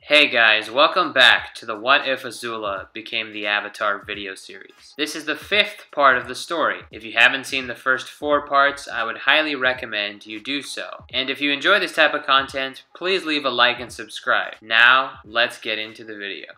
Hey guys, welcome back to the What If Azula Became the Avatar video series. This is the 5th part of the story. If you haven't seen the first 4 parts, I would highly recommend you do so. And if you enjoy this type of content, please leave a like and subscribe. Now, let's get into the video.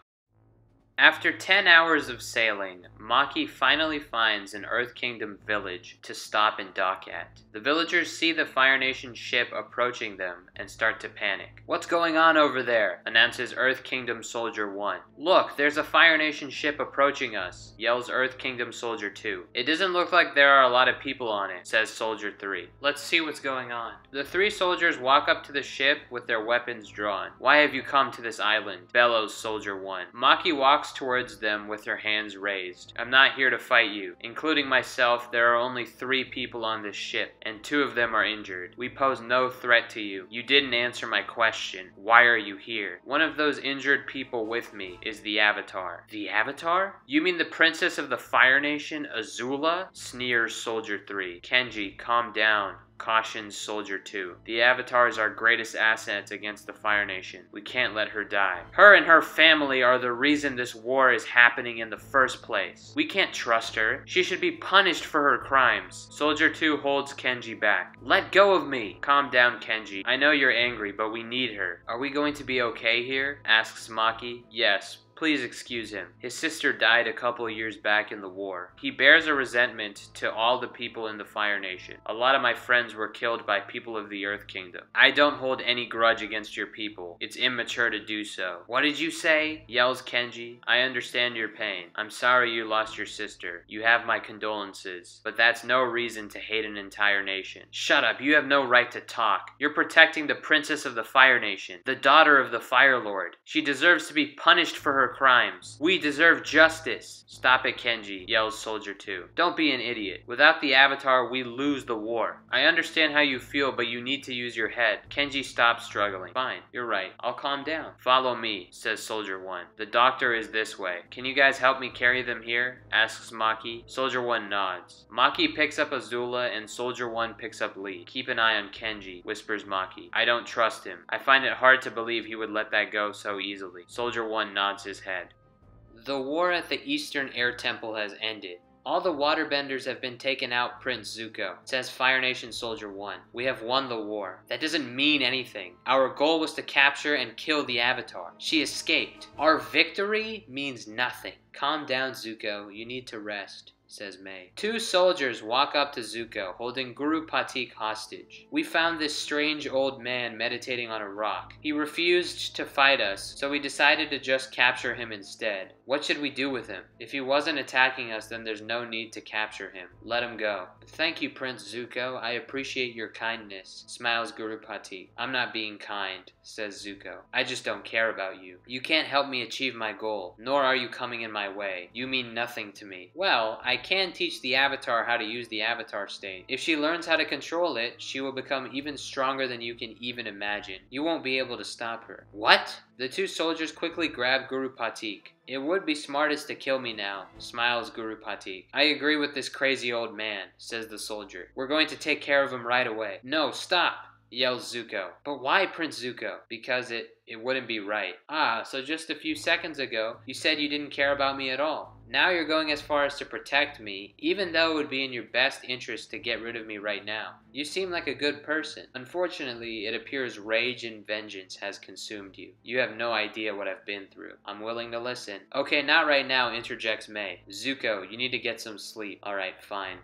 After 10 hours of sailing, Maki finally finds an Earth Kingdom village to stop and dock at. The villagers see the Fire Nation ship approaching them and start to panic. "What's going on over there?" announces Earth Kingdom Soldier 1. "Look, there's a Fire Nation ship approaching us," yells Earth Kingdom Soldier 2. "It doesn't look like there are a lot of people on it," says Soldier 3. "Let's see what's going on." The 3 soldiers walk up to the ship with their weapons drawn. "Why have you come to this island?" bellows Soldier 1. Maki walks towards them with her hands raised. "I'm not here to fight you. Including myself, there are only 3 people on this ship, and 2 of them are injured. We pose no threat to you. You didn't answer my question. Why are you here? One of those injured people with me is the Avatar." "The Avatar? You mean the princess of the Fire Nation, Azula?" sneers Soldier 3. "Kenji, calm down," cautions Soldier 2. "The Avatar is our greatest asset against the Fire Nation. We can't let her die. Her and her family are the reason this war is happening in the first place. We can't trust her. She should be punished for her crimes." Soldier 2 holds Kenji back. "Let go of me." "Calm down, Kenji. I know you're angry, but we need her." "Are we going to be okay here?" asks Maki. "Yes. Please excuse him. His sister died a couple years back in the war. He bears a resentment to all the people in the Fire Nation. A lot of my friends were killed by people of the Earth Kingdom. I don't hold any grudge against your people. It's immature to do so." "What did you say?" yells Kenji. "I understand your pain. I'm sorry you lost your sister. You have my condolences. But that's no reason to hate an entire nation." "Shut up. You have no right to talk. You're protecting the princess of the Fire Nation, the daughter of the Fire Lord. She deserves to be punished for her crimes. We deserve justice." "Stop it, Kenji," yells Soldier 2. "Don't be an idiot. Without the Avatar, we lose the war. I understand how you feel, but you need to use your head." Kenji stops struggling. "Fine, you're right. I'll calm down." "Follow me," says Soldier 1. "The doctor is this way. Can you guys help me carry them here?" asks Maki. Soldier 1 nods. Maki picks up Azula and Soldier 1 picks up Lee. "Keep an eye on Kenji," whispers Maki. "I don't trust him. I find it hard to believe he would let that go so easily." Soldier 1 nods his head. The war at the Eastern Air Temple has ended. "All the waterbenders have been taken out, Prince Zuko," says Fire Nation Soldier 1. "We have won the war." "That doesn't mean anything. Our goal was to capture and kill the Avatar. She escaped. Our victory means nothing." "Calm down, Zuko. You need to rest," says May. 2 soldiers walk up to Zuko, holding Guru Patik hostage. "We found this strange old man meditating on a rock. He refused to fight us, so we decided to just capture him instead. What should we do with him? If he wasn't attacking us, then there's no need to capture him. Let him go." "Thank you, Prince Zuko. I appreciate your kindness," smiles Guru Patik. "I'm not being kind," says Zuko. "I just don't care about you. You can't help me achieve my goal, nor are you coming in my way. You mean nothing to me." "Well, I can teach the Avatar how to use the Avatar state. If she learns how to control it, she will become even stronger than you can even imagine. You won't be able to stop her." "What?" The 2 soldiers quickly grab Guru Patik. "It would be smartest to kill me now," smiles Guru Patik. "I agree with this crazy old man," says the soldier. "We're going to take care of him right away." "No, stop!" yells Zuko. "But why, Prince Zuko?" "Because it wouldn't be right." "Ah, so just a few seconds ago, you said you didn't care about me at all. Now you're going as far as to protect me, even though it would be in your best interest to get rid of me right now. You seem like a good person. Unfortunately, it appears rage and vengeance has consumed you. You have no idea what I've been through. I'm willing to listen." "Okay, not right now," interjects May. "Zuko, you need to get some sleep." "Alright, fine."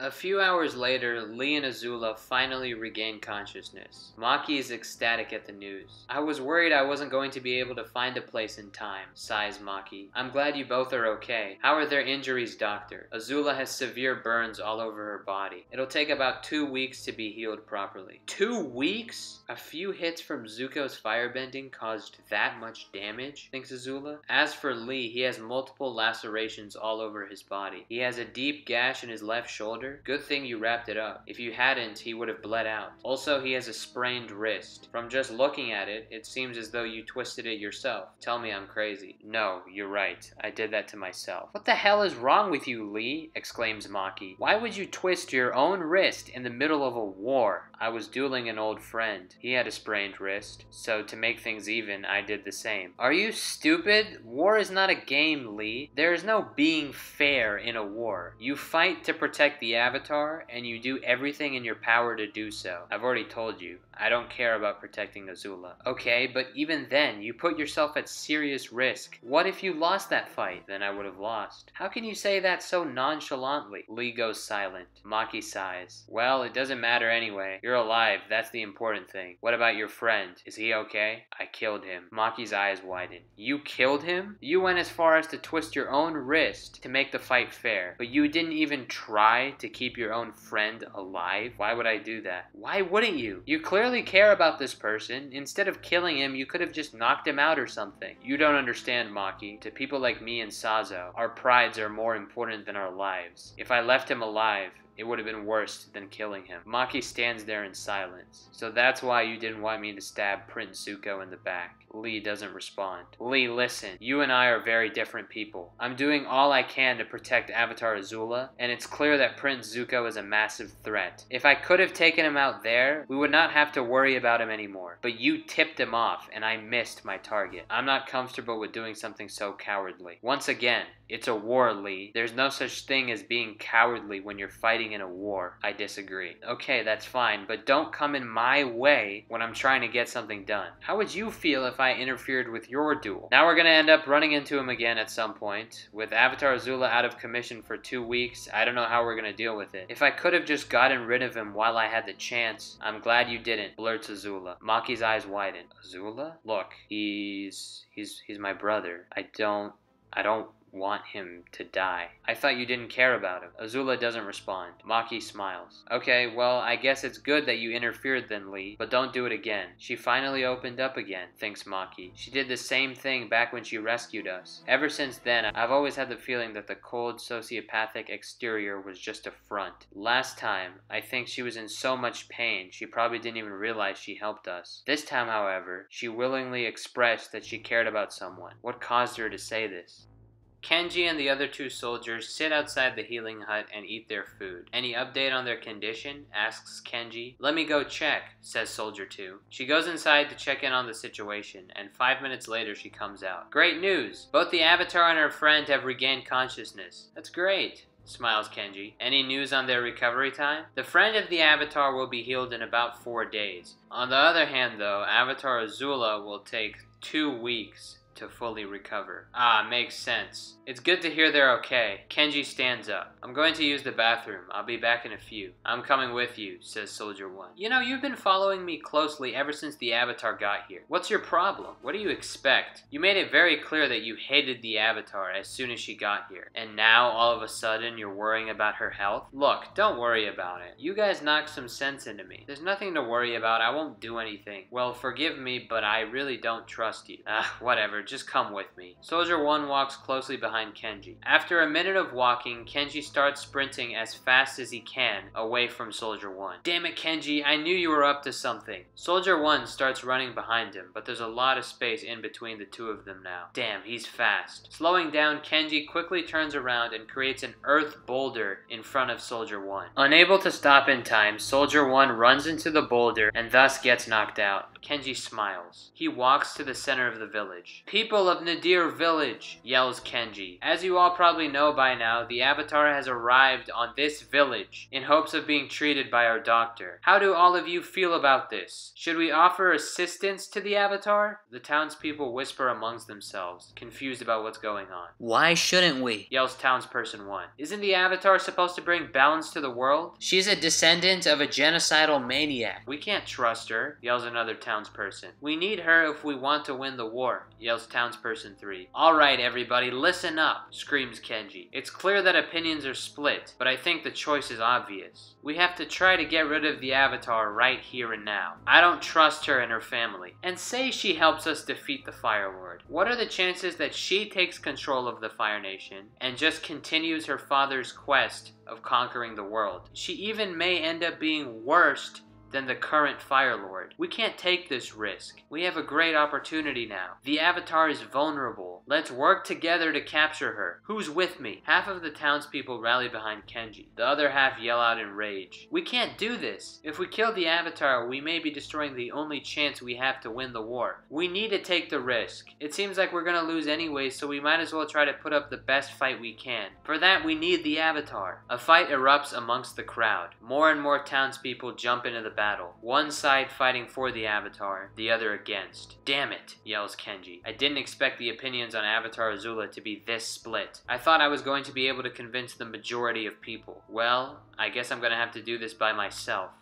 A few hours later, Lee and Azula finally regain consciousness. Maki is ecstatic at the news. "I was worried I wasn't going to be able to find a place in time," sighs Maki. "I'm glad you both are okay. How are their injuries, Doctor?" "Azula has severe burns all over her body. It'll take about 2 weeks to be healed properly." 2 weeks? A few hits from Zuko's firebending caused that much damage, thinks Azula. As for Lee, he has multiple lacerations all over his body. He has a deep gash in his left shoulder shoulder? Good thing you wrapped it up. If you hadn't, he would have bled out. Also, he has a sprained wrist. From just looking at it, it seems as though you twisted it yourself. Tell me I'm crazy. No, you're right. I did that to myself. What the hell is wrong with you, Lee? Exclaims Maki. Why would you twist your own wrist in the middle of a war? I was dueling an old friend. He had a sprained wrist, so to make things even, I did the same. Are you stupid? War is not a game, Lee. There is no being fair in a war. You fight to protect the Avatar, and you do everything in your power to do so. I've already told you, I don't care about protecting Azula. Okay, but even then, you put yourself at serious risk. What if you lost that fight? Then I would have lost. How can you say that so nonchalantly? Lee goes silent. Maki sighs. Well, it doesn't matter anyway. You're alive, that's the important thing. What about your friend? Is he okay? I killed him. Maki's eyes widen. You killed him? You went as far as to twist your own wrist to make the fight fair, but you didn't even try to keep your own friend alive? Why would I do that? Why wouldn't you? You clearly care about this person. Instead of killing him, you could have just knocked him out or something. You don't understand, Maki. To people like me and Sazo, our prides are more important than our lives. If I left him alive, it would have been worse than killing him. Maki stands there in silence. So that's why you didn't want me to stab Prince Zuko in the back. Lee doesn't respond. Lee, listen. You and I are very different people. I'm doing all I can to protect Avatar Azula, and it's clear that Prince Zuko is a massive threat. If I could have taken him out there, we would not have to worry about him anymore. But you tipped him off, and I missed my target. I'm not comfortable with doing something so cowardly. Once again, it's a war, Lee. There's no such thing as being cowardly when you're fighting in a war. I disagree. Okay, that's fine, but don't come in my way when I'm trying to get something done. How would you feel if I interfered with your duel? Now we're gonna end up running into him again at some point. With Avatar Azula out of commission for 2 weeks, I don't know how we're gonna deal with it. If I could have just gotten rid of him while I had the chance, I'm glad you didn't, blurts Azula. Maki's eyes widen. Azula? Look, he's my brother. I don't want him to die. I thought you didn't care about him. Azula doesn't respond. Maki smiles. Okay, well, I guess it's good that you interfered then, Lee, but don't do it again. She finally opened up again, thinks Maki. She did the same thing back when she rescued us. Ever since then, I've always had the feeling that the cold, sociopathic exterior was just a front. Last time, I think she was in so much pain, she probably didn't even realize she helped us. This time, however, she willingly expressed that she cared about someone. What caused her to say this? Kenji and the other 2 soldiers sit outside the healing hut and eat their food. Any update on their condition? Asks Kenji. Let me go check, says Soldier 2. She goes inside to check in on the situation, and 5 minutes later she comes out. Great news! Both the Avatar and her friend have regained consciousness. That's great, smiles Kenji. Any news on their recovery time? The friend of the Avatar will be healed in about 4 days. On the other hand though, Avatar Azula will take 2 weeks to fully recover. Ah, makes sense. It's good to hear they're okay. Kenji stands up. I'm going to use the bathroom. I'll be back in a few. I'm coming with you, says Soldier 1. You know, you've been following me closely ever since the Avatar got here. What's your problem? What do you expect? You made it very clear that you hated the Avatar as soon as she got here. And now, all of a sudden, you're worrying about her health? Look, don't worry about it. You guys knocked some sense into me. There's nothing to worry about. I won't do anything. Well, forgive me, but I really don't trust you. Whatever. Just come with me. Soldier 1 walks closely behind Kenji. After a minute of walking, Kenji starts sprinting as fast as he can away from Soldier 1. Damn it, Kenji, I knew you were up to something. Soldier 1 starts running behind him, but there's a lot of space in between the 2 of them now. Damn, he's fast. Slowing down, Kenji quickly turns around and creates an earth boulder in front of Soldier 1. Unable to stop in time, Soldier 1 runs into the boulder and thus gets knocked out. Kenji smiles. He walks to the center of the village. People of Nadir Village, yells Kenji. As you all probably know by now, the Avatar has arrived on this village in hopes of being treated by our doctor. How do all of you feel about this? Should we offer assistance to the Avatar? The townspeople whisper amongst themselves, confused about what's going on. Why shouldn't we? Yells townsperson 1. Isn't the Avatar supposed to bring balance to the world? She's a descendant of a genocidal maniac. We can't trust her, yells another townsperson. We need her if we want to win the war, yells townsperson 3. Alright everybody, listen up, screams Kenji. It's clear that opinions are split, but I think the choice is obvious. We have to try to get rid of the Avatar right here and now. I don't trust her and her family. And say she helps us defeat the Fire Lord. What are the chances that she takes control of the Fire Nation and just continues her father's quest of conquering the world? She even may end up being worse than the current Fire Lord. We can't take this risk. We have a great opportunity now. The Avatar is vulnerable. Let's work together to capture her. Who's with me? Half of the townspeople rally behind Kenji. The other half yell out in rage. We can't do this. If we kill the Avatar, we may be destroying the only chance we have to win the war. We need to take the risk. It seems like we're gonna lose anyway, so we might as well try to put up the best fight we can. For that, we need the Avatar. A fight erupts amongst the crowd. More and more townspeople jump into the battle. One side fighting for the Avatar, the other against. Damn it, yells Kenji. I didn't expect the opinions on Avatar Azula to be this split. I thought I was going to be able to convince the majority of people. Well, I guess I'm gonna have to do this by myself.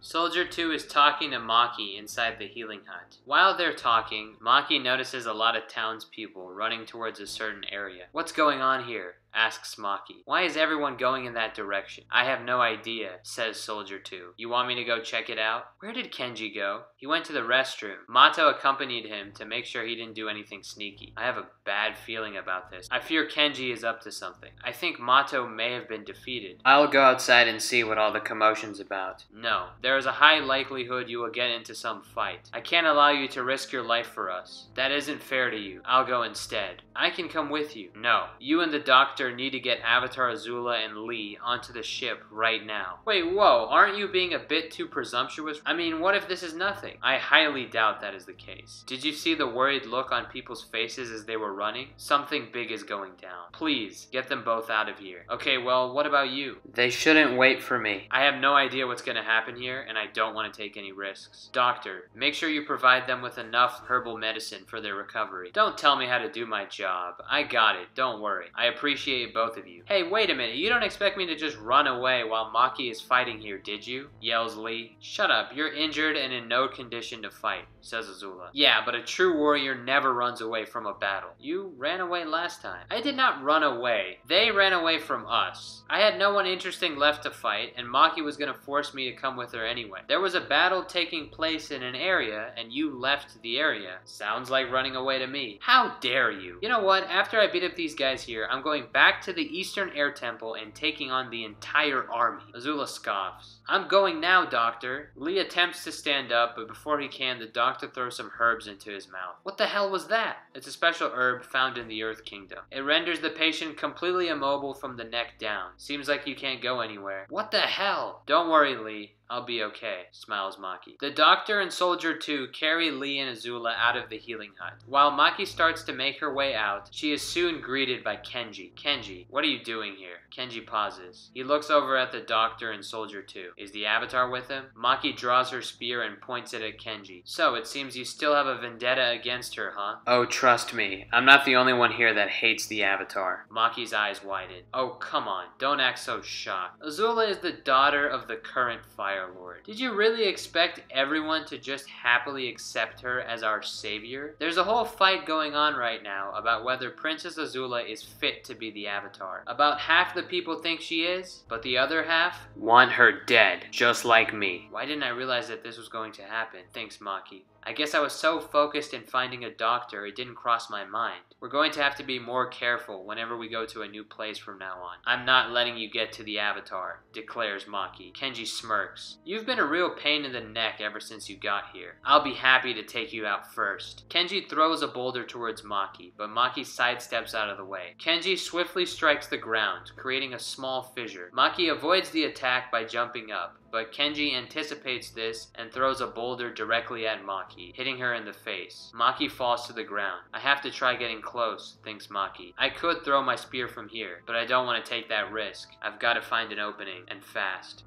Soldier 2 is talking to Maki inside the healing hut. While they're talking, Maki notices a lot of townspeople running towards a certain area. What's going on here? Asks Maki. Why is everyone going in that direction? I have no idea, says Soldier 2. You want me to go check it out? Where did Kenji go? He went to the restroom. Mato accompanied him to make sure he didn't do anything sneaky. I have a bad feeling about this. I fear Kenji is up to something. I think Mato may have been defeated. I'll go outside and see what all the commotion's about. No, there is a high likelihood you will get into some fight. I can't allow you to risk your life for us. That isn't fair to you. I'll go instead. I can come with you. No, you and the doctor need to get Avatar Azula and Lee onto the ship right now. Wait, whoa, aren't you being a bit too presumptuous? I mean, what if this is nothing? I highly doubt that is the case. Did you see the worried look on people's faces as they were running? Something big is going down. Please, get them both out of here. Okay, well, what about you? They shouldn't wait for me. I have no idea what's gonna happen here, and I don't want to take any risks. Doctor, make sure you provide them with enough herbal medicine for their recovery. Don't tell me how to do my job. I got it, don't worry. I appreciate both of you. Hey, wait a minute, you don't expect me to just run away while Maki is fighting here, did you? Yells Lee. Shut up, you're injured and in no condition to fight, says Azula. Yeah, but a true warrior never runs away from a battle. You ran away last time. I did not run away. They ran away from us. I had no one interesting left to fight, and Maki was gonna force me to come with her anyway. There was a battle taking place in an area, and you left the area. Sounds like running away to me. How dare you? You know what, after I beat up these guys here, I'm going back to the Eastern Air Temple and taking on the entire army. Azula scoffs. I'm going now, Doctor. Lee attempts to stand up, but before he can, the doctor throws some herbs into his mouth. What the hell was that? It's a special herb found in the Earth Kingdom. It renders the patient completely immobile from the neck down. Seems like you can't go anywhere. What the hell? Don't worry, Lee. I'll be okay, smiles Maki. The doctor and Soldier 2 carry Lee and Azula out of the healing hut. While Maki starts to make her way out, she is soon greeted by Kenji. Kenji, what are you doing here? Kenji pauses. He looks over at the doctor and Soldier 2. Is the Avatar with him? Maki draws her spear and points it at Kenji. So, it seems you still have a vendetta against her, huh? Oh, trust me. I'm not the only one here that hates the Avatar. Maki's eyes widen. Oh, come on. Don't act so shocked. Azula is the daughter of the current Fire Lord. Did you really expect everyone to just happily accept her as our savior? There's a whole fight going on right now about whether Princess Azula is fit to be the Avatar. About half the people think she is, but the other half want her dead, just like me. Why didn't I realize that this was going to happen? Thanks, Maki. I guess I was so focused in finding a doctor, it didn't cross my mind. We're going to have to be more careful whenever we go to a new place from now on. I'm not letting you get to the Avatar, declares Maki. Kenji smirks. You've been a real pain in the neck ever since you got here. I'll be happy to take you out first. Kenji throws a boulder towards Maki, but Maki sidesteps out of the way. Kenji swiftly strikes the ground, creating a small fissure. Maki avoids the attack by jumping up, but Kenji anticipates this and throws a boulder directly at Maki, hitting her in the face. Maki falls to the ground. I have to try getting close, thinks Maki. I could throw my spear from here, but I don't want to take that risk. I've got to find an opening, and fast.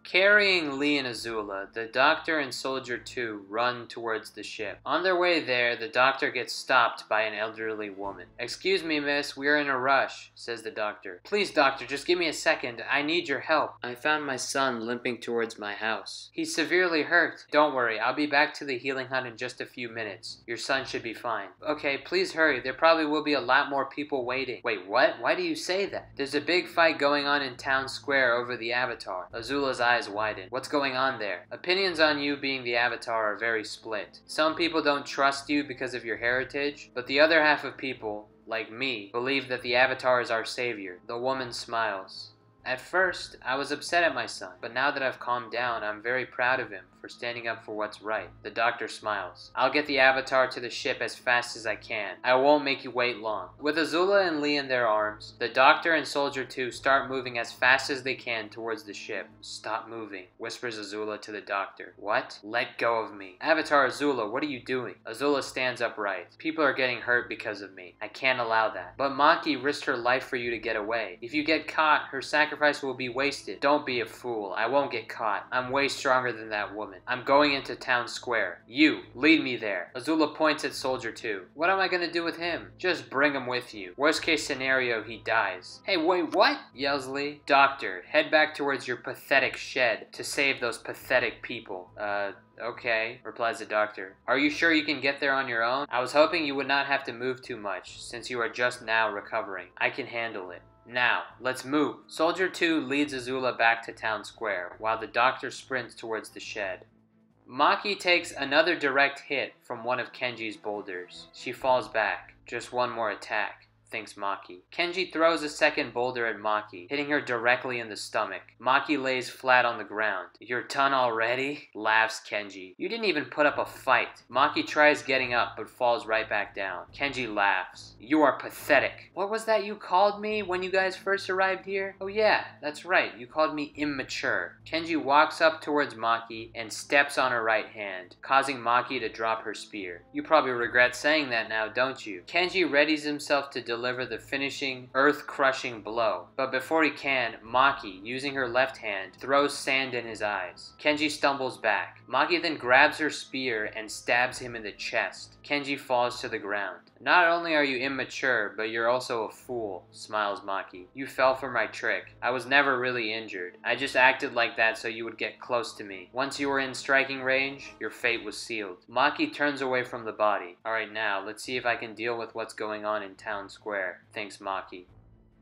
Carrying Lee and Azula, the Doctor and Soldier 2 run towards the ship. On their way there, the Doctor gets stopped by an elderly woman. "Excuse me, miss, we are in a rush," says the Doctor. "Please, Doctor, just give me a second. I need your help. I found my son limping towards my house. He's severely hurt. Don't worry, I'll be back to the healing hut in just a few minutes. Your son should be fine." "Okay, please hurry. There probably will be a lot more people waiting." "Wait, what? Why do you say that?" "There's a big fight going on in town square over the Avatar." Azula's eyes widen. "What's going on there?" "Opinions on you being the Avatar are very split. Some people don't trust you because of your heritage, but the other half of people, like me, believe that the Avatar is our savior." The woman smiles. "At first, I was upset at my son, but now that I've calmed down, I'm very proud of him for standing up for what's right." The Doctor smiles. "I'll get the Avatar to the ship as fast as I can. I won't make you wait long." With Azula and Lee in their arms, the Doctor and Soldier 2 start moving as fast as they can towards the ship. "Stop moving," whispers Azula to the Doctor. "What?" "Let go of me." "Avatar Azula, what are you doing?" Azula stands upright. "People are getting hurt because of me. I can't allow that." "But Maki risked her life for you to get away. If you get caught, her sacrifice will be wasted." "Don't be a fool. I won't get caught. I'm way stronger than that woman. I'm going into town square. You, lead me there." Azula points at Soldier 2. "What am I gonna do with him?" "Just bring him with you. Worst case scenario, he dies." "Hey, wait, what?" yells Lee. "Doctor, head back towards your pathetic shed to save those pathetic people." Okay, replies the Doctor. "Are you sure you can get there on your own? I was hoping you would not have to move too much, since you are just now recovering. I can handle it. Now, let's move." Soldier 2 leads Azula back to town square, while the Doctor sprints towards the shed. Maki takes another direct hit from one of Kenji's boulders. She falls back. Just one more attack, thinks Maki. Kenji throws a second boulder at Maki, hitting her directly in the stomach. Maki lays flat on the ground. "You're done already?" laughs Kenji. "You didn't even put up a fight." Maki tries getting up but falls right back down. Kenji laughs. "You are pathetic." "What was that you called me when you guys first arrived here?" "Oh yeah, that's right, you called me immature." Kenji walks up towards Maki and steps on her right hand, causing Maki to drop her spear. "You probably regret saying that now, don't you?" Kenji readies himself to deliver the finishing, earth-crushing blow. But before he can, Maki, using her left hand, throws sand in his eyes. Kenji stumbles back. Maki then grabs her spear and stabs him in the chest. Kenji falls to the ground. "Not only are you immature, but you're also a fool," smiles Maki. "You fell for my trick. I was never really injured. I just acted like that so you would get close to me. Once you were in striking range, your fate was sealed." Maki turns away from the body. "Alright, now, let's see if I can deal with what's going on in town square," thinks Maki.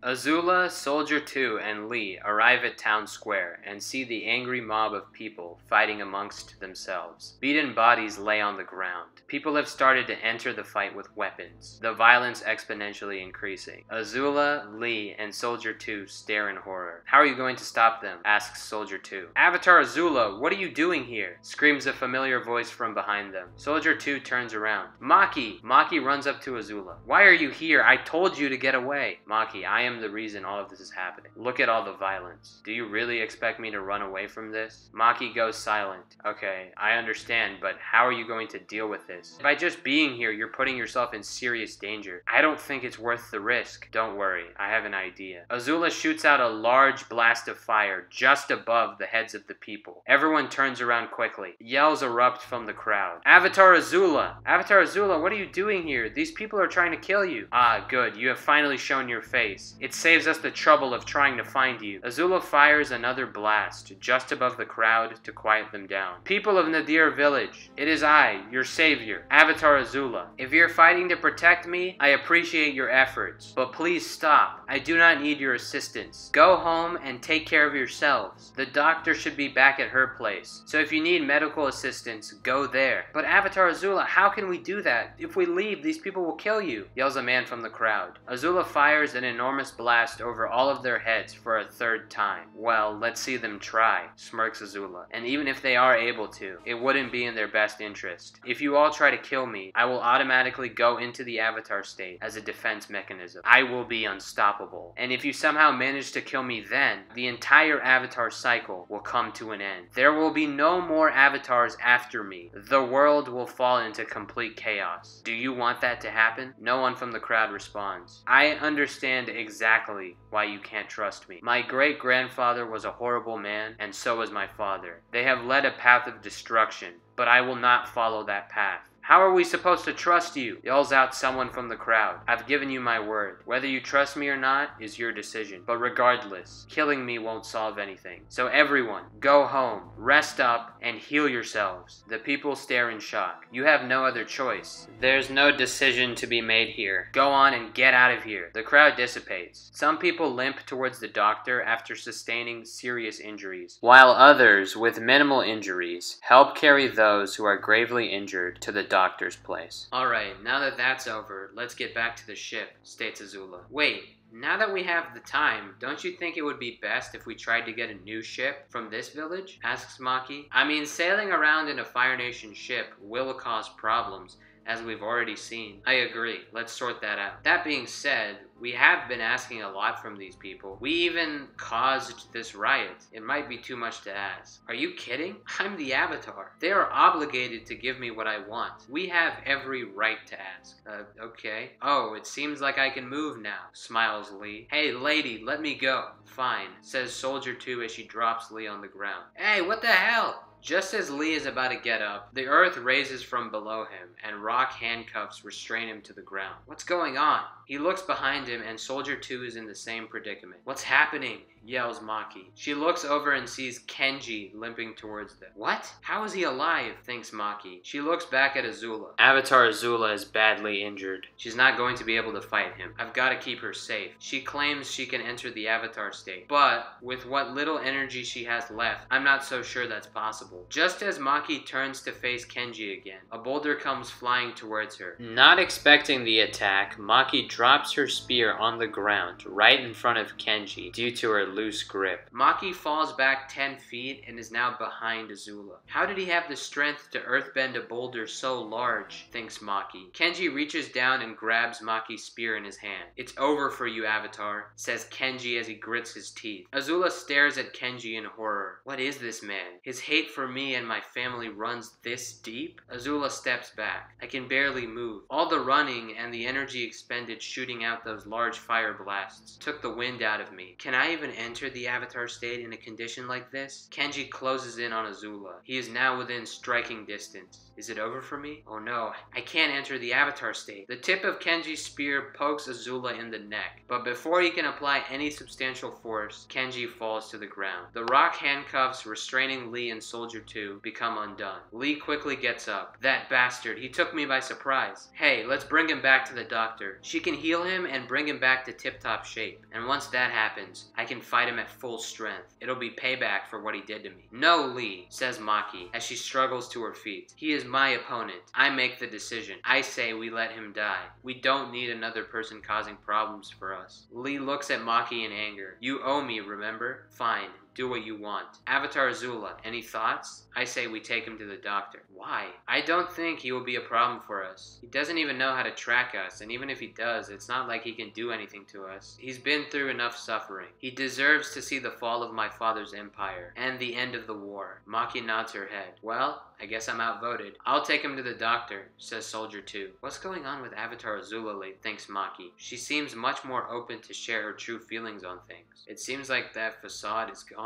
Azula, Soldier 2, and Lee arrive at town square and see the angry mob of people fighting amongst themselves. Beaten bodies lay on the ground. People have started to enter the fight with weapons, the violence exponentially increasing. Azula, Lee, and Soldier 2 stare in horror. "How are you going to stop them?" asks Soldier 2. "Avatar Azula, what are you doing here?" screams a familiar voice from behind them. Soldier 2 turns around. "Maki!" Maki runs up to Azula. "Why are you here? I told you to get away." "Maki, I am the reason all of this is happening. Look at all the violence. Do you really expect me to run away from this?" Maki goes silent. "Okay, I understand, but how are you going to deal with this? By just being here, you're putting yourself in serious danger. I don't think it's worth the risk." "Don't worry, I have an idea." Azula shoots out a large blast of fire just above the heads of the people. Everyone turns around quickly. Yells erupt from the crowd. "Avatar Azula! Avatar Azula, what are you doing here? These people are trying to kill you." "Ah, good, you have finally shown your face. It saves us the trouble of trying to find you." Azula fires another blast just above the crowd to quiet them down. "People of Nadir Village, it is I, your savior, Avatar Azula. If you're fighting to protect me, I appreciate your efforts, but please stop. I do not need your assistance. Go home and take care of yourselves. The doctor should be back at her place, so if you need medical assistance, go there." "But Avatar Azula, how can we do that? If we leave, these people will kill you," yells a man from the crowd. Azula fires an enormous blast over all of their heads for a third time. "Well, let's see them try," smirks Azula. "And even if they are able to, it wouldn't be in their best interest. If you all try to kill me, I will automatically go into the Avatar state as a defense mechanism. I will be unstoppable. And if you somehow manage to kill me then, the entire Avatar cycle will come to an end. There will be no more Avatars after me. The world will fall into complete chaos. Do you want that to happen?" No one from the crowd responds. "I understand exactly exactly why you can't trust me. My great-grandfather was a horrible man, and so was my father. They have led a path of destruction, but I will not follow that path. How are we supposed to trust you? Yells out someone from the crowd. I've given you my word. Whether you trust me or not is your decision. But regardless, killing me won't solve anything. So everyone, go home, rest up, and heal yourselves. The people stare in shock. You have no other choice. There's no decision to be made here. Go on and get out of here. The crowd dissipates. Some people limp towards the doctor after sustaining serious injuries, while others with minimal injuries help carry those who are gravely injured to the doctor's place. Alright, now that that's over, let's get back to the ship, states Azula. Wait, now that we have the time, don't you think it would be best if we tried to get a new ship from this village? Asks Maki. I mean, sailing around in a Fire Nation ship will cause problems, as we've already seen. I agree, let's sort that out. That being said, we have been asking a lot from these people. We even caused this riot. It might be too much to ask. Are you kidding? I'm the Avatar. They are obligated to give me what I want. We have every right to ask. Okay. Oh, it seems like I can move now, smiles Lee. Hey, lady, let me go. Fine, says Soldier 2 as she drops Lee on the ground. Hey, what the hell? Just as Lee is about to get up, the earth raises from below him, and rock handcuffs restrain him to the ground. What's going on? He looks behind him, and Soldier 2 is in the same predicament. What's happening? Yells Maki. She looks over and sees Kenji limping towards them. What? How is he alive? Thinks Maki. She looks back at Azula. Avatar Azula is badly injured. She's not going to be able to fight him. I've got to keep her safe. She claims she can enter the Avatar state, but with what little energy she has left, I'm not so sure that's possible. Just as Maki turns to face Kenji again, a boulder comes flying towards her. Not expecting the attack, Maki drops her spear on the ground right in front of Kenji due to her loose grip. Maki falls back 10 feet and is now behind Azula. How did he have the strength to earthbend a boulder so large, thinks Maki. Kenji reaches down and grabs Maki's spear in his hand. It's over for you, Avatar, says Kenji as he grits his teeth. Azula stares at Kenji in horror. What is this man? His hate for me and my family runs this deep? Azula steps back. I can barely move. All the running and the energy expended shooting out those large fire blasts took the wind out of me. Can I even enter the Avatar state in a condition like this? Kenji closes in on Azula. He is now within striking distance. Is it over for me? Oh no, I can't enter the Avatar state. The tip of Kenji's spear pokes Azula in the neck, but before he can apply any substantial force, Kenji falls to the ground. The rock handcuffs restraining Lee and Soldier 2 become undone. Lee quickly gets up. That bastard, he took me by surprise. Hey, let's bring him back to the doctor. She can heal him and bring him back to tip-top shape, and once that happens, I can fight him at full strength. It'll be payback for what he did to me. No, Lee, says Maki as she struggles to her feet. He is my opponent. I make the decision. I say we let him die. We don't need another person causing problems for us. Lee looks at Maki in anger. You owe me, remember? Fine. Do what you want. Avatar Azula, any thoughts? I say we take him to the doctor. Why? I don't think he will be a problem for us. He doesn't even know how to track us, and even if he does, it's not like he can do anything to us. He's been through enough suffering. He deserves to see the fall of my father's empire, and the end of the war. Maki nods her head. Well, I guess I'm outvoted. I'll take him to the doctor, says Soldier 2. What's going on with Avatar Azula lately, thinks Maki. She seems much more open to share her true feelings on things. It seems like that facade is gone.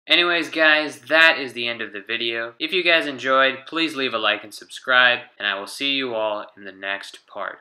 Anyways guys, that is the end of the video. If you guys enjoyed, please leave a like and subscribe, and I will see you all in the next part.